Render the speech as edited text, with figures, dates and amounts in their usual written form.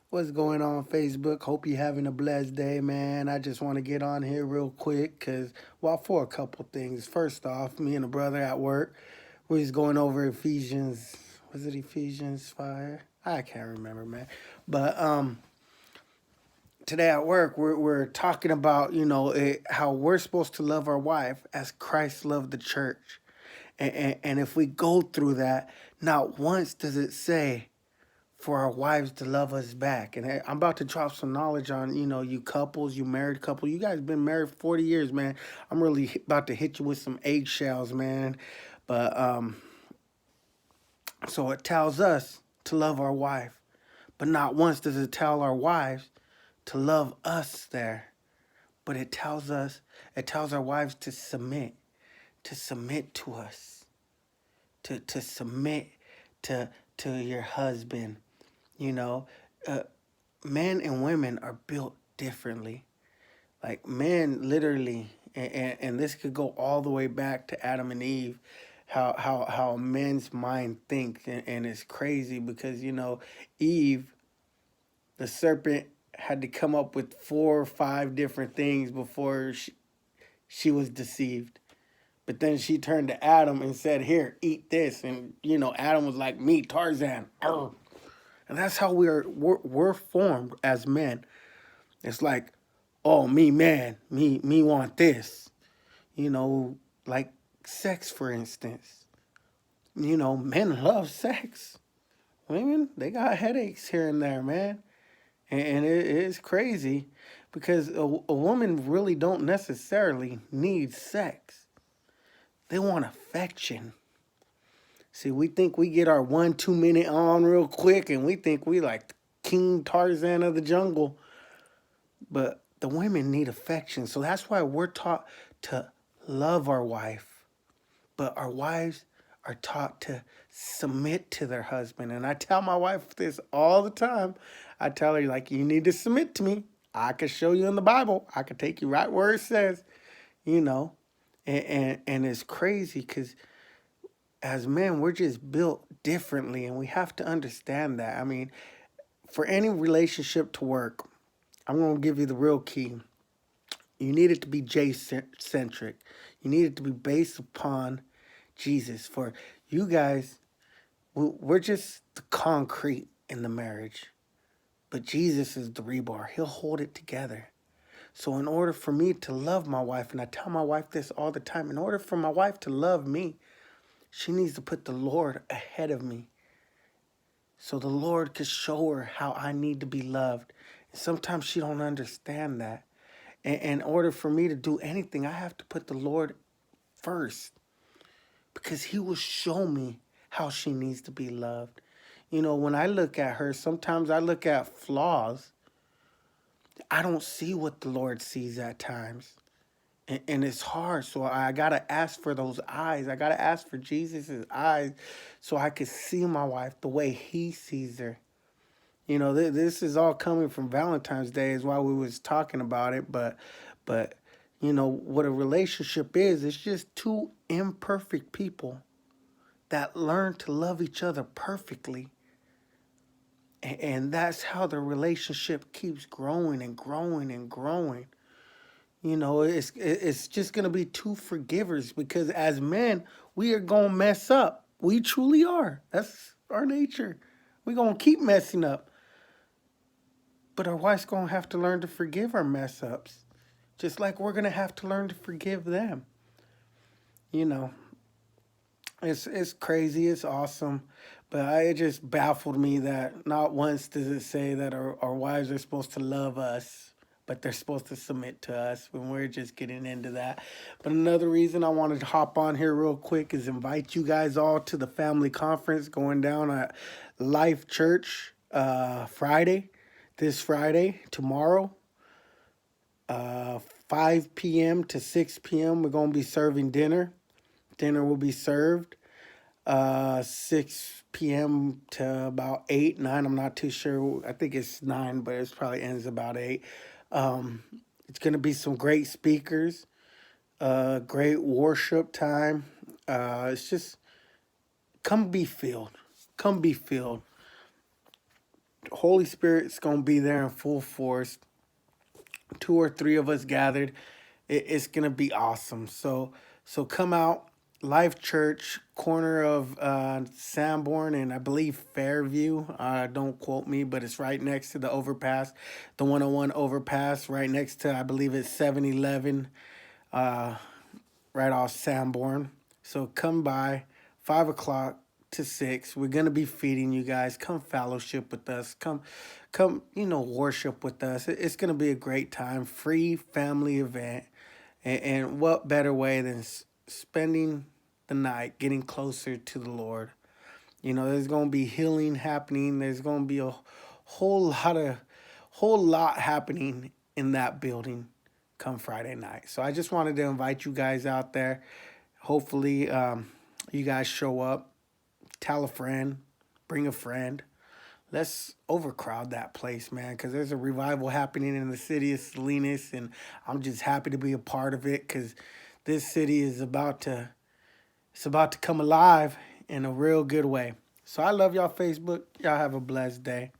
What's going on, Facebook? Hope you're having a blessed day, man. I just want to get on here real quick because, well, for a couple things. First off, me and a brother at work, we was going over Ephesians. Was it Ephesians 5? I can't remember, man. But today at work, we're talking about, how we're supposed to love our wife as Christ loved the church. And if we go through that, not once does it say, for our wives to love us back. And I'm about to drop some knowledge on, you couples, you married couple. You guys been married 40 years, man. I'm really about to hit you with some eggshells, man. But so it tells us to love our wife, but not once does it tell our wives to love us there. But it tells our wives to submit to us, to submit to your husband. You know, uh, men and women are built differently. Like men literally, and this could go all the way back to Adam and Eve, how men's mind thinks, and it's crazy because Eve, the serpent, had to come up with 4 or 5 different things before she was deceived. But then she turned to Adam and said, "Here, eat this." And Adam was like, "Me, Tarzan." Arr. And that's how we're formed as men. It's like, oh, me man, me want this. You know, like sex, for instance. Men love sex. Women, they got headaches here and there, man. And it is crazy because a woman really don't necessarily need sex. They want affection. See, we think we get our 1 2 minute on real quick and we think we like King Tarzan of the jungle. But the women need affection. So that's why we're taught to love our wife. But our wives are taught to submit to their husband. And I tell my wife this all the time. I tell her, like, you need to submit to me. I could show you in the Bible. I could take you right where it says, you know. And it's crazy because as men, we're just built differently. And we have to understand that. I mean, for any relationship to work, I'm going to give you the real key. You need it to be J-centric. You need it to be based upon Jesus. For you guys, we're just the concrete in the marriage. But Jesus is the rebar. He'll hold it together. So in order for me to love my wife, and I tell my wife this all the time, in order for my wife to love me, she needs to put the Lord ahead of me. So the Lord could show her how I need to be loved. And sometimes she don't understand that. And in order for me to do anything, I have to put the Lord first because he will show me how she needs to be loved. When I look at her, sometimes I look at flaws. I don't see what the Lord sees at times. And it's hard. So I got to ask for those eyes. I got to ask for Jesus' eyes so I could see my wife the way he sees her. This is all coming from Valentine's Day is why we was talking about it. But what a relationship is, it's just two imperfect people that learn to love each other perfectly. And that's how the relationship keeps growing and growing and growing. It's just gonna be two forgivers because as men, we are gonna mess up. We truly are. That's our nature. We're gonna keep messing up. But our wife's gonna have to learn to forgive our mess ups. Just like we're gonna have to learn to forgive them. You know, it's crazy, it's awesome. But it just baffled me that not once does it say that our wives are supposed to love us, but they're supposed to submit to us when we're just getting into that. But another reason I wanted to hop on here real quick is invite you guys all to the family conference going down at Life Church Friday, this Friday, tomorrow, uh, 5 p.m. to 6 p.m. We're going to be serving dinner. Dinner will be served 6 p.m. to about 8, 9. I'm not too sure. I think it's 9, but it probably ends about 8. Um, it's going to be some great speakers, great worship time. It's just come be filled. Come be filled. Holy Spirit's gonna be there in full force. 2 or 3 of us gathered, it's gonna be awesome. So come out, Life Church, corner of Sanborn and I believe Fairview. Don't quote me, but it's right next to the overpass, the 101 overpass, right next to I believe it's 7-Eleven, right off Sanborn. So come by, 5 o'clock to 6. We're gonna be feeding you guys. Come fellowship with us. Come, worship with us. It's gonna be a great time. Free family event, and what better way than spending the night getting closer to the Lord? There's gonna be healing happening. There's gonna be a whole lot of whole lot happening in that building come Friday night. So I just wanted to invite you guys out there. Hopefully, you guys show up. Tell a friend, bring a friend. Let's overcrowd that place, man, because there's a revival happening in the city of Salinas, and I'm just happy to be a part of it because this city is about to come alive in a real good way. So I love y'all, Facebook. Y'all have a blessed day.